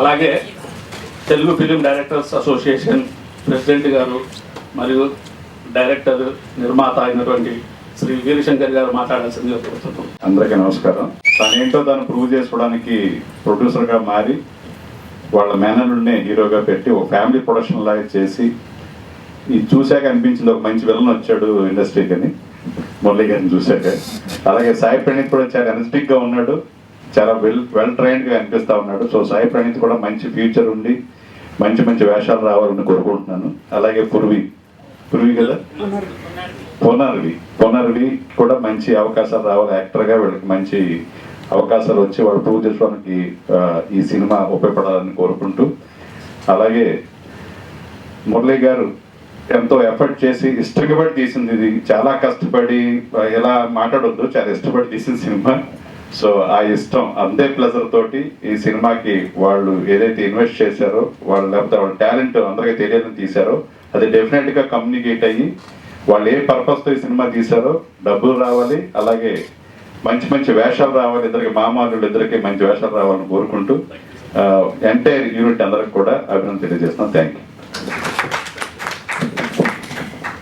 అలాగే Telugu film directors association president గారు మరియు డైరెక్టర్ నిర్మాత అయినటువంటి శ్రీ వీరశంకర్ గారు మాట్లాడాల్సిందిగా కోరుతున్నాం. అందరికీ నమస్కారం. తనేంటో దాన్ని ప్రూవ్ చేసుకోవడానికి ప్రొడ్యూసర్గా మారి వాళ్ళ మేనల్నే హీరోగా పెట్టి ఒక ఫ్యామిలీ ప్రొడక్షన్ లాగా చేసి ఇది చూశాక అనిపించింది ఒక మంచి విలన్ వచ్చాడు ఇండస్ట్రీకి అని మురళీ గారిని చూశాక. అలాగే సాయి ప్రణీత్ కూడా చాలా ఎనర్జెటిక్గా ఉన్నాడు, చాలా వెల్ ట్రైన్డ్గా అనిపిస్తూ ఉన్నాడు. సో సాయి ప్రణీత్ కూడా మంచి ఫ్యూచర్ ఉండి మంచి మంచి వేషాలు రావాలని కోరుకుంటున్నాను. అలాగే పుర్వి కదా పునర్వి కూడా మంచి అవకాశాలు రావాలి యాక్టర్గా. వీళ్ళకి మంచి అవకాశాలు వచ్చి వాళ్ళు ప్రూవ్ చేసుకోవడానికి ఈ సినిమా ఉపయోగపడాలని కోరుకుంటూ, అలాగే మురళీ గారు ఎంతో ఎఫర్ట్ చేసి ఇష్టపడి తీసింది, ఇది చాలా కష్టపడి ఎలా మాట్లాడొద్దు, చాలా ఇష్టపడి తీసిన సినిమా. సో ఆ ఇష్టం అంతే ప్లెజర్ తోటి ఈ సినిమాకి వాళ్ళు ఏదైతే ఇన్వెస్ట్ చేశారో వాళ్ళు, లేకపోతే వాళ్ళ టాలెంట్ అందరికీ తెలియాలని తీశారో అది డెఫినెట్గా కమ్యూనికేట్ అయ్యి వాళ్ళు ఏ పర్పస్తో ఈ సినిమా తీశారో డబ్బులు రావాలి, అలాగే మంచి మంచి వేషాలు రావాలి, ఇద్దరికి మామాలు ఇద్దరికి మంచి వేషాలు రావాలని కోరుకుంటూ ఎంటైర్ యూనిట్ అందరికి కూడా అభినందన తెలియజేస్తున్నాం. Thank you.